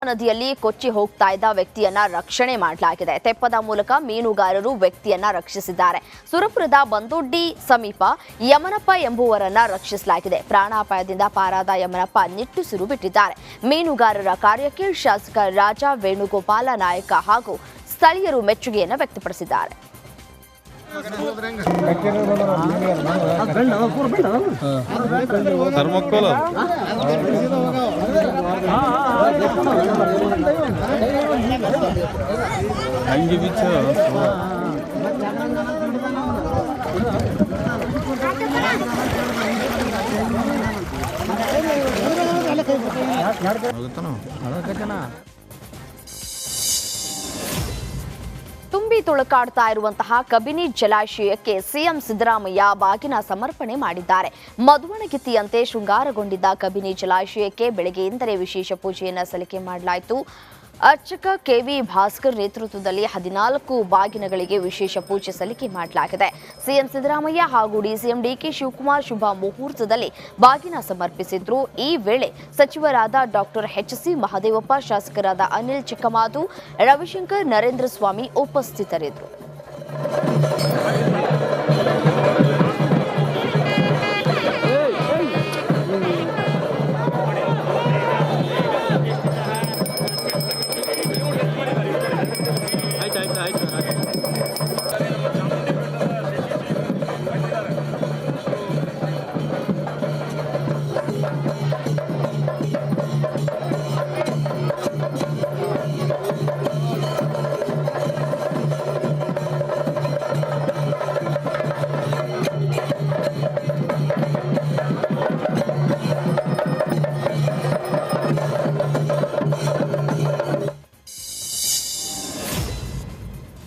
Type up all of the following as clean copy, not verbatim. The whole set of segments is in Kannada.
ನದಿಯಲ್ಲಿ ಕೊಚ್ಚಿ ಹೋಗ್ತಾ ಇದ್ದ ವ್ಯಕ್ತಿಯನ್ನ ರಕ್ಷಣೆ ಮಾಡಲಾಗಿದೆ. ತೆಪ್ಪದ ಮೂಲಕ ಮೀನುಗಾರರು ವ್ಯಕ್ತಿಯನ್ನ ರಕ್ಷಿಸಿದ್ದಾರೆ. ಸುರಪುರದ ಬಂದೊಡ್ಡಿ ಸಮೀಪ ಯಮನಪ್ಪ ಎಂಬುವರನ್ನ ರಕ್ಷಿಸಲಾಗಿದೆ. ಪ್ರಾಣಾಪಾಯದಿಂದ ಪಾರಾದ ಯಮನಪ್ಪ ನಿಟ್ಟುಸಿರು ಬಿಟ್ಟಿದ್ದಾರೆ. ಮೀನುಗಾರರ ಕಾರ್ಯಕ್ಕೆ ಶಾಸಕ ರಾಜ ವೇಣುಗೋಪಾಲ ನಾಯಕ ಹಾಗೂ ಸ್ಥಳೀಯರು ಮೆಚ್ಚುಗೆಯನ್ನು ವ್ಯಕ್ತಪಡಿಸಿದ್ದಾರೆ. ತುಂಬಿ ತುಳುಕಾಡ್ತಾ ಇರುವಂತಹ ಕಬಿನಿ ಜಲಾಶಯಕ್ಕೆ ಸಿಎಂ ಸಿದ್ದರಾಮಯ್ಯ ಬಾಗಿನ ಸಮರ್ಪಣೆ ಮಾಡಿದ್ದಾರೆ. ಮಧುವಣಗಿತ್ತಿಯಂತೆ ಶೃಂಗಾರಗೊಂಡಿದ್ದ ಕಬಿನಿ ಜಲಾಶಯಕ್ಕೆ ಬೆಳಗ್ಗೆಯಿಂದಲೇ ವಿಶೇಷ ಪೂಜೆಯನ್ನು ಸಲ್ಲಿಕೆ ಮಾಡಲಾಯಿತು. ಅರ್ಚಕ ಕೆವಿ ಭಾಸ್ಕರ್ ನೇತೃತ್ವದಲ್ಲಿ 14 ಬಾಗಿನಗಳಿಗೆ ವಿಶೇಷ ಪೂಜೆ ಸಲ್ಲಿಕೆ ಮಾಡಲಾಗಿದೆ. ಸಿಎಂ ಸಿದ್ದರಾಮಯ್ಯ ಹಾಗೂ ಡಿಸಿಎಂ ಡಿಕೆ ಶಿವಕುಮಾರ್ ಶುಭ ಮುಹೂರ್ತದಲ್ಲಿ ಬಾಗಿನ ಸಮರ್ಪಿಸಿದ್ರು. ಈ ವೇಳೆ ಸಚಿವರಾದ ಡಾಕ್ಟರ್ ಎಚ್.ಸಿ. ಮಹದೇವಪ್ಪ, ಶಾಸಕರಾದ ಅನಿಲ್ ಚಿಕ್ಕಮಾದು, ರವಿಶಂಕರ್, ನರೇಂದ್ರ ಸ್ವಾಮಿ ಉಪಸ್ಥಿತರಿದ್ದರು.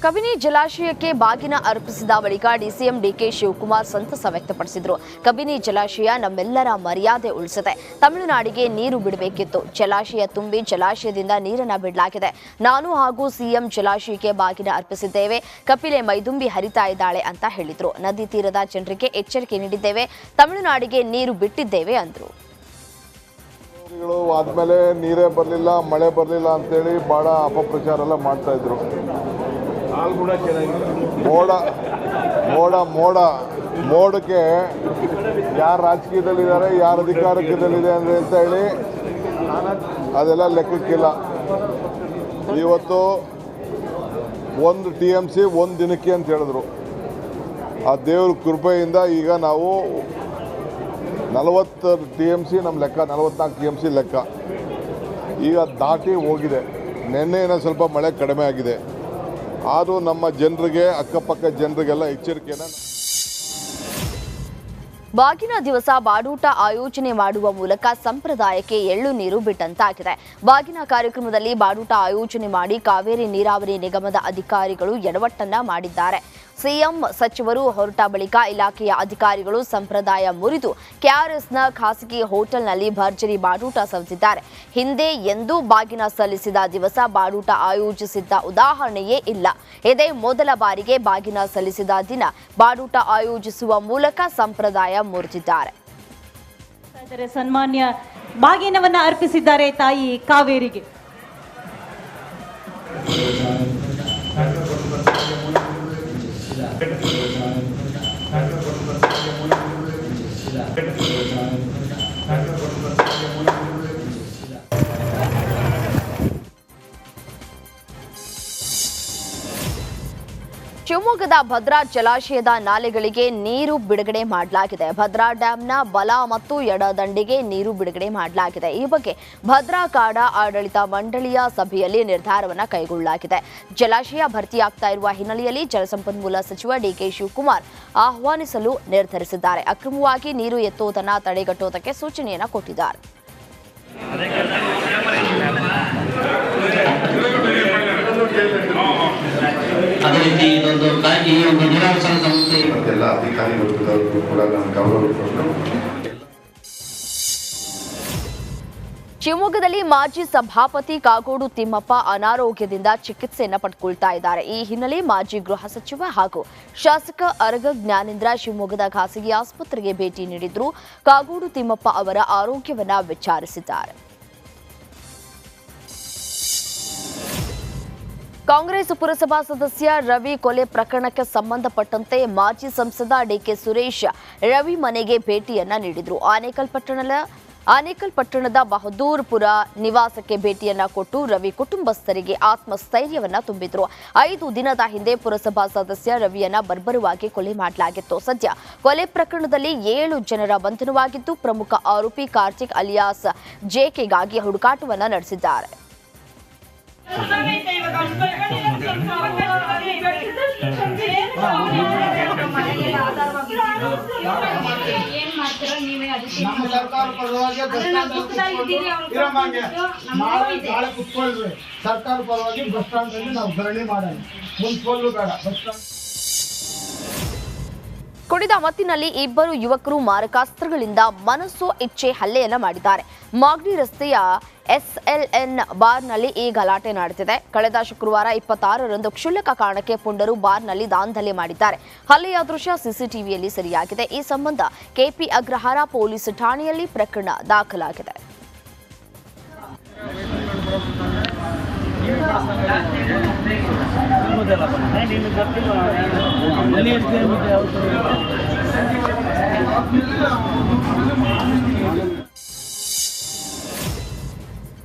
ಕಬಿನಿ ಜಲಾಶಯಕ್ಕೆ ಬಾಗಿನ ಅರ್ಪಿಸಿದ ಬಳಿಕ ಡಿಸಿಎಂ ಡಿಕೆ ಶಿವಕುಮಾರ್ ಸಂತಸ ವ್ಯಕ್ತಪಡಿಸಿದರು. ಕಬಿನಿ ಜಲಾಶಯ ನಮ್ಮೆಲ್ಲರ ಮರ್ಯಾದೆ ಉಳಿಸಿದೆ. ತಮಿಳುನಾಡಿಗೆ ನೀರು ಬಿಡಬೇಕಿತ್ತು. ಜಲಾಶಯ ತುಂಬಿ ಜಲಾಶಯದಿಂದ ನೀರನ್ನು ಬಿಡಲಾಗಿದೆ. ನಾನು ಹಾಗೂ ಸಿಎಂ ಜಲಾಶಯಕ್ಕೆ ಬಾಗಿನ ಅರ್ಪಿಸಿದ್ದೇವೆ. ಕಪಿಲೆ ಮೈದುಂಬಿ ಹರಿತಾ ಇದ್ದಾಳೆ ಅಂತ ಹೇಳಿದ್ರು. ನದಿ ತೀರದ ಜನರಿಗೆ ಎಚ್ಚರಿಕೆ ನೀಡಿದ್ದೇವೆ. ತಮಿಳುನಾಡಿಗೆ ನೀರು ಬಿಟ್ಟಿದ್ದೇವೆ ಅಂದರು. ಆದ್ಮೇಲೆ ನೀರೇ ಬರಲಿಲ್ಲ, ಮಳೆ ಬರಲಿಲ್ಲ ಅಂತೇಳಿ ಬಹಳ ಅಪಪ್ರಚಾರ ಎಲ್ಲ ಮಾಡ್ತಾ ಇದ್ರು. ಮೋಡಕ್ಕೆ ಯಾರು ರಾಜಕೀಯದಲ್ಲಿದ್ದಾರೆ, ಯಾರು ಅಧಿಕಾರಕ್ಕಿದೆ ಅಂತ ಹೇಳಿ ಅದೆಲ್ಲ ಲೆಕ್ಕಕ್ಕಿಲ್ಲ. ಇವತ್ತು 1 TMC 1 ದಿನಕ್ಕೆ ಅಂತ ಹೇಳಿದ್ರು. ಆ ದೇವ್ರ ಕೃಪೆಯಿಂದ ಈಗ ನಾವು 40 TMC ನಮ್ಮ ಲೆಕ್ಕ, 44 TMC ಲೆಕ್ಕ ಈಗ ದಾಟಿ ಹೋಗಿದೆ. ನಿನ್ನೆ ಸ್ವಲ್ಪ ಮಳೆ ಕಡಿಮೆ ಆಗಿದೆ. ಆದರೂ ನಮ್ಮ ಜನರಿಗೆ, ಅಕ್ಕಪಕ್ಕ ಜನರಿಗೆಲ್ಲ ಎಚ್ಚರಿಕೆಯನ್ನು. ಬಾಗಿನ ದಿವಸ ಬಾಡೂಟ ಆಯೋಜನೆ ಮಾಡುವ ಮೂಲಕ ಸಂಪ್ರದಾಯಕ್ಕೆ ಎಳ್ಳು ನೀರು ಬಿಟ್ಟಂತಾಗಿದೆ. ಬಾಗಿನ ಕಾರ್ಯಕ್ರಮದಲ್ಲಿ ಬಾಡೂಟ ಆಯೋಜನೆ ಮಾಡಿ ಕಾವೇರಿ ನೀರಾವರಿ ನಿಗಮದ ಅಧಿಕಾರಿಗಳು ಎಡವಟ್ಟನ್ನ ಮಾಡಿದ್ದಾರೆ. ಸಿಎಂ ಸಚಿವರು ಹೊರಟ ಬಳಿಕ ಇಲಾಖೆಯ ಅಧಿಕಾರಿಗಳು ಸಂಪ್ರದಾಯ ಮುರಿದು ಕೆಆರ್ಎಸ್ನ ಖಾಸಗಿ ಹೋಟೆಲ್ನಲ್ಲಿ ಭರ್ಜರಿ ಬಾಡೂಟ ಸವಿಸಿದ್ದಾರೆ. ಹಿಂದೆ ಎಂದೂ ಬಾಗಿನ ಸಲ್ಲಿಸಿದ ದಿವಸ ಬಾಡೂಟ ಆಯೋಜಿಸಿದ್ದ ಉದಾಹರಣೆಯೇ ಇಲ್ಲ. ಇದೇ ಮೊದಲ ಬಾರಿಗೆ ಬಾಗಿನ ಸಲ್ಲಿಸಿದ ದಿನ ಬಾಡೂಟ ಆಯೋಜಿಸುವ ಮೂಲಕ ಸಂಪ್ರದಾಯ ಮುರಿದಿದ್ದಾರೆ. ಸನ್ಮಾನ್ಯ ಬಾಗಿನವನ್ನ ಅರ್ಪಿಸಿದ್ದಾರೆ ತಾಯಿ ಕಾವೇರಿಗೆ. ಶಿವಮೊಗ್ಗದ ಭದ್ರಾ ಜಲಾಶಯದ ನಾಲೆಗಳಿಗೆ ನೀರು ಬಿಡುಗಡೆ ಮಾಡಲಾಗಿದೆ. ಭದ್ರಾ ಡ್ಯಾಂನ ಬಲ ಮತ್ತು ಎಡದಂಡೆಗೆ ನೀರು ಬಿಡುಗಡೆ ಮಾಡಲಾಗಿದೆ. ಈ ಬಗ್ಗೆ ಭದ್ರಾ ಕಾಡಾ ಆಡಳಿತ ಮಂಡಳಿಯ ಸಭೆಯಲ್ಲಿ ನಿರ್ಧಾರವನ್ನು ಕೈಗೊಳ್ಳಲಾಗಿದೆ. ಜಲಾಶಯ ಭರ್ತಿಯಾಗ್ತಾ ಇರುವ ಹಿನ್ನೆಲೆಯಲ್ಲಿ ಜಲಸಂಪನ್ಮೂಲ ಸಚಿವ ಡಿಕೆ ಶಿವಕುಮಾರ್ ಆಹ್ವಾನಿಸಲು ನಿರ್ಧರಿಸಿದ್ದಾರೆ. ಅಕ್ರಮವಾಗಿ ನೀರು ಎತ್ತುವುದನ್ನು ತಡೆಗಟ್ಟುವುದಕ್ಕೆ ಸೂಚನೆಯನ್ನು ಕೊಟ್ಟಿದ್ದಾರೆ. ಅದೇ ರೀತಿ ಈ ಒಂದು ನೀರಾವರಿ ಸಂಸ್ಥೆ ಎಲ್ಲ ಅಧಿಕಾರಿಗಳು ಕೂಡ ನಾನು ಗೌರವ ಕೊಟ್ಟು. ಶಿವಮೊಗ್ಗದಲ್ಲಿ ಮಾಜಿ ಸಭಾಪತಿ ಕಾಗೋಡು ತಿಮ್ಮಪ್ಪ ಅನಾರೋಗ್ಯದಿಂದ ಚಿಕಿತ್ಸೆಯನ್ನು ಪಡೆದುಕೊಳ್ತಾ ಇದ್ದಾರೆ. ಈ ಹಿನ್ನೆಲೆ ಮಾಜಿ ಗೃಹ ಸಚಿವ ಹಾಗೂ ಶಾಸಕ ಅರಗ ಜ್ಞಾನೇಂದ್ರ ಶಿವಮೊಗ್ಗದ ಖಾಸಗಿ ಆಸ್ಪತ್ರೆಗೆ ಭೇಟಿ ನೀಡಿದ್ರು. ಕಾಗೋಡು ತಿಮ್ಮಪ್ಪ ಅವರ ಆರೋಗ್ಯವನ್ನ ವಿಚಾರಿಸಿದ್ದಾರೆ. ಕಾಂಗ್ರೆಸ್ ಪುರಸಭಾ ಸದಸ್ಯ ರವಿ ಕೊಲೆ ಪ್ರಕರಣಕ್ಕೆ ಸಂಬಂಧಪಟ್ಟಂತೆ ಮಾಜಿ ಸಂಸದ ಡಿಕೆ ಸುರೇಶ್ ರವಿ ಮನೆಗೆ ಭೇಟಿಯನ್ನ ನೀಡಿದ್ರು. ಆನೇಕಲ್ ಪಟ್ಟಣದ ಬಹದ್ದೂರ್ಪುರ ನಿವಾಸಕ್ಕೆ ಭೇಟಿಯನ್ನ ಕೊಟ್ಟು ರವಿ ಕುಟುಂಬಸ್ಥರಿಗೆ ಆತ್ಮಸ್ಥೈರ್ಯವನ್ನ ತುಂಬಿದ್ರು. 5 ದಿನದ ಹಿಂದೆ ಪುರಸಭಾ ಸದಸ್ಯ ರವಿಯನ್ನ ಬರ್ಬರವಾಗಿ ಕೊಲೆ ಮಾಡಲಾಗಿತ್ತು. ಸದ್ಯ ಕೊಲೆ ಪ್ರಕರಣದಲ್ಲಿ 7 ಜನರ ಬಂಧನವಾಗಿದ್ದು, ಪ್ರಮುಖ ಆರೋಪಿ ಕಾರ್ತಿಕ್ ಅಲಿಯಾಸ್ ಜೆಕೆಗಾಗಿ ಹುಡುಕಾಟವನ್ನ ನಡೆಸಿದ್ದಾರೆ. ಸರ್ಕಾರ ಪರವಾಗಿ ಬಸ್ ಸ್ಟಾಂಡ್ ಅಲ್ಲಿ ನಾವು ಧರಣಿ ಮಾಡೋಣ. ಮುನ್ಸಿಪಲ್ ಬೇಡ, ಬಸ್ ಸ್ಟಾಂಡ್. ಕುಡಿದ ಮತ್ತಿನಲ್ಲಿ ಇಬ್ಬರು ಯುವಕರು ಮಾರಕಾಸ್ತ್ರಗಳಿಂದ ಮನಸ್ಸು ಇಚ್ಛೆ ಹಲ್ಲೆಯನ್ನ ಮಾಡಿದ್ದಾರೆ. ಮಾಗಡಿ ರಸ್ತೆಯ SLN ಬಾರ್ನಲ್ಲಿ ಈ ಗಲಾಟೆ ನಡೆದಿದೆ. ಕಳೆದ ಶುಕ್ರವಾರ 26ರಂದು ಕ್ಷುಲ್ಲಕ ಕಾರಣಕ್ಕೆ ಪುಂಡರು ಬಾರ್ನಲ್ಲಿ ದಾಂಧಲೆ ಮಾಡಿದ್ದಾರೆ. ಹಲ್ಲೆಯ ದೃಶ್ಯ ಸಿಸಿಟಿವಿಯಲ್ಲಿ ಸೆರೆಯಾಗಿದೆ. ಈ ಸಂಬಂಧ KP ಅಗ್ರಹಾರ ಪೊಲೀಸ್ ಠಾಣೆಯಲ್ಲಿ ಪ್ರಕರಣ ದಾಖಲಾಗಿದೆ.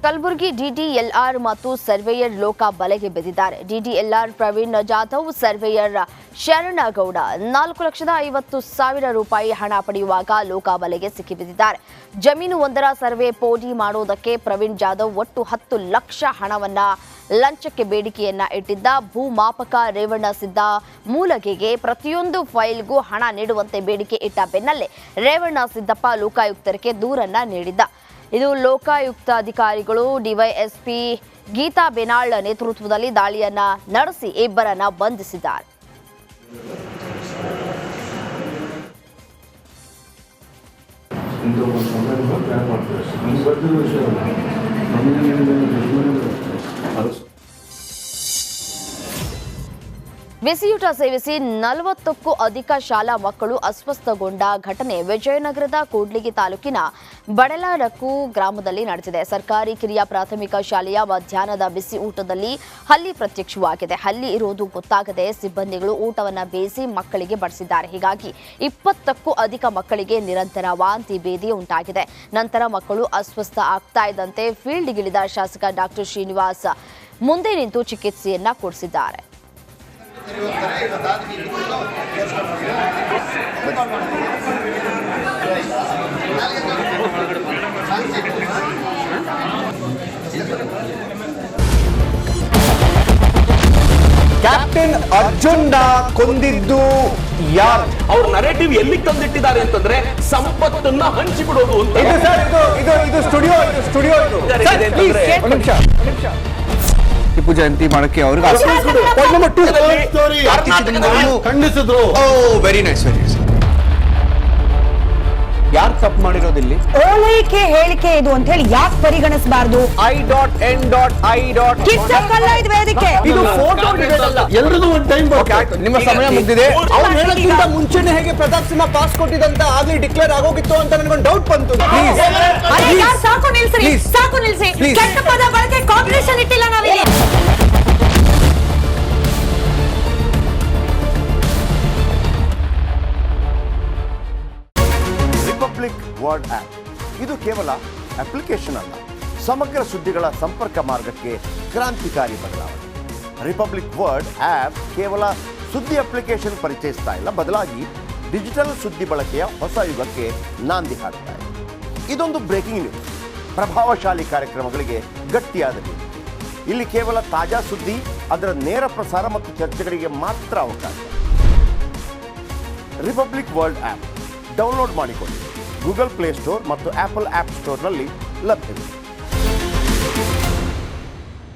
ಕಲಬುರಗಿ DDLR ಮತ್ತು ಸರ್ವೇಯರ್ ಲೋಕ ಬಲೆಗೆ ಬಿದ್ದಿದ್ದಾರೆ. DDLR ಪ್ರವೀಣ್ ಜಾಧವ್, ಸರ್ವೇಯರ್ ಶರಣಗೌಡ 4,50,000 ರೂಪಾಯಿ ಹಣ ಪಡೆಯುವಾಗ ಲೋಕ ಬಲೆಗೆ ಸಿಕ್ಕಿಬಿದ್ದಿದ್ದಾರೆ. ಜಮೀನು ಒಂದರ ಸರ್ವೆ ಪೋಡಿ ಮಾಡುವುದಕ್ಕೆ ಪ್ರವೀಣ್ ಜಾಧವ್ ಒಟ್ಟು 10 ಲಕ್ಷ ಹಣವನ್ನ ಲಂಚಕ್ಕೆ ಬೇಡಿಕೆಯನ್ನ ಇಟ್ಟಿದ್ದ. ಭೂಮಾಪಕ ರೇವಣ್ಣ ಸಿದ್ದ ಮೂಲಗೆಗೆ ಪ್ರತಿಯೊಂದು ಫೈಲ್ಗೂ ಹಣ ನೀಡುವಂತೆ ಬೇಡಿಕೆ ಇಟ್ಟ ಬೆನ್ನಲ್ಲೇ ರೇವಣ್ಣ ಸಿದ್ದಪ್ಪ ಲೋಕಾಯುಕ್ತರಿಗೆ ದೂರನ್ನ ನೀಡಿದ್ದ. ಇದು ಲೋಕಾಯುಕ್ತ ಅಧಿಕಾರಿಗಳು DYSP ಗೀತಾ ಬೆನಾಳ್ ನೇತೃತ್ವದಲ್ಲಿ ದಾಳಿಯನ್ನ ನಡೆಸಿ ಇಬ್ಬರನ್ನ ಬಂಧಿಸಿದ್ದಾರೆ. ಬಿಸಿಯೂಟ ಸೇವಿಸಿ 40ಕ್ಕೂ ಅಧಿಕ ಶಾಲಾ ಮಕ್ಕಳು ಅಸ್ವಸ್ಥಗೊಂಡ ಘಟನೆ ವಿಜಯನಗರದ ಕೂಡ್ಲಿಗಿ ತಾಲೂಕಿನ ಬಡಲಾರಕು ಗ್ರಾಮದಲ್ಲಿ ನಡೆದಿದೆ. ಸರ್ಕಾರಿ ಕಿರಿಯ ಪ್ರಾಥಮಿಕ ಶಾಲೆಯ ಮಧ್ಯಾಹ್ನದ ಬಿಸಿ ಊಟದಲ್ಲಿ ಹಲ್ಲಿ ಪ್ರತ್ಯಕ್ಷವಾಗಿದೆ. ಹಲ್ಲಿ ಇರುವುದು ಗೊತ್ತಾಗದೆ ಸಿಬ್ಬಂದಿಗಳು ಊಟವನ್ನು ಬೇಯಿಸಿ ಮಕ್ಕಳಿಗೆ ಬಡಿಸಿದ್ದಾರೆ. ಹೀಗಾಗಿ 20ಕ್ಕೂ ಅಧಿಕ ಮಕ್ಕಳಿಗೆ ನಿರಂತರ ವಾಂತಿ ಭೇದಿ ಉಂಟಾಗಿದೆ. ನಂತರ ಮಕ್ಕಳು ಅಸ್ವಸ್ಥ ಆಗ್ತಾ ಇದ್ದಂತೆ ಫೀಲ್ಡ್ಗಿಳಿದ ಶಾಸಕ ಡಾಕ್ಟರ್ ಶ್ರೀನಿವಾಸ್ ಮುಂದೆ ನಿಂತು ಚಿಕಿತ್ಸೆಯನ್ನ ಕೊಡಿಸಿದ್ದಾರೆ. ಕ್ಯಾಪ್ಟನ್ ಅರ್ಜುನ್ ಕೊಂದಿದ್ದು ಯಾರು? ಅವ್ರ ನರೇಟಿವ್ ಎಲ್ಲಿ ತಂದಿಟ್ಟಿದ್ದಾರೆ ಅಂತಂದ್ರೆ ಸಂಪತ್ತನ್ನ ಹಂಚಿಬಿಡೋದು ಅಂತ. ಇದು ಸ್ಟುಡಿಯೋ ಟಿಪ್ಪು ಜಯಂತಿ ಮಾಡಕ್ಕೆ ಅವ್ರಿಗೆ ಖಂಡಿಸಿದ್ರು. Very nice. ಯಾರು ತಪ್ಪು ಮಾಡಿರೋದಿಲ್ಲಿ? ಓಲೈಕೆ ಹೇಳಿಕೆ ಇದು ಅಂತ ಹೇಳಿ ಯಾಕೆ ಪರಿಗಣಿಸಬಾರದು? I.N.I. ವೇದಿಕೆ ಇದು ಫೋಟೋ ಎಲ್ರಿಗೂ ಒಂದು ಟೈಮ್ ನಿಮ್ಮ ಸಮಯ ಮುಗಿದಿದೆ. ಅವ್ರು ಹೇಳೋಕ್ಕಿಂತ ಮುಂಚೆನೆ ಹೇಗೆ ಪ್ರತಾಪ್ ಸಿಂಹ ಪಾಸ್ ಕೊಟ್ಟಿದಂತ ಆಗ್ಲಿ ಡಿಕ್ಲೇರ್ ಆಗೋಗಿತ್ತು ಅಂತ ನನಗೊಂದು ಡೌಟ್ ಬಂತು. ಸಾಕು ನಿಲ್ಸಿ, ಸಾಕು ನಿಲ್ಸಿ. ಕೆಟ್ಟ ಪದ ಬಳಕೆ ಕಾಂಬಿನೇಷನ್ ಇಟ್ಟಿಲ್ಲ ನಾವಿಲ್ಲಿ. ರಿಪಬ್ಲಿಕ್ ವರ್ಡ್ ಆಪ್ ಇದು ಕೇವಲ ಅಪ್ಲಿಕೇಶನ್ ಅಲ್ಲ, ಸಮಗ್ರ ಸುದ್ದಿಗಳ ಸಂಪರ್ಕ ಮಾರ್ಗಕ್ಕೆ ಕ್ರಾಂತಿಕಾರಿ ಬದಲಾವಣೆ. ರಿಪಬ್ಲಿಕ್ ವರ್ಡ್ ಆಪ್ ಕೇವಲ ಸುದ್ದಿ ಅಪ್ಲಿಕೇಶನ್ ಪರಿಚಯಿಸ್ತಾ ಇಲ್ಲ, ಬದಲಾಗಿ ಡಿಜಿಟಲ್ ಸುದ್ದಿ ಬಳಕೆಯ ಹೊಸ ಯುಗಕ್ಕೆ ನಾಂದಿ ಹಾಡ್ತಾ ಇದೆ. ಇದೊಂದು ಬ್ರೇಕಿಂಗ್ ನ್ಯೂಸ್, ಪ್ರಭಾವಶಾಲಿ ಕಾರ್ಯಕ್ರಮಗಳಿಗೆ ಗಟ್ಟಿಯಾದ ನ್ಯೂಸ್. ಇಲ್ಲಿ ಕೇವಲ ತಾಜಾ ಸುದ್ದಿ, ಅದರ ನೇರ ಪ್ರಸಾರ ಮತ್ತು ಚರ್ಚೆಗಳಿಗೆ ಮಾತ್ರ ಅವಕಾಶ. ರಿಪಬ್ಲಿಕ್ ವರ್ಲ್ಡ್ ಆಪ್ ಡೌನ್ಲೋಡ್ ಮಾಡಿಕೊಳ್ಳಿ. ಗೂಗಲ್ ಪ್ಲೇ ಸ್ಟೋರ್ ಮತ್ತು ಆಪಲ್ ಆಪ್ ಸ್ಟೋರ್ನಲ್ಲಿ ಲಭ್ಯವಿದೆ.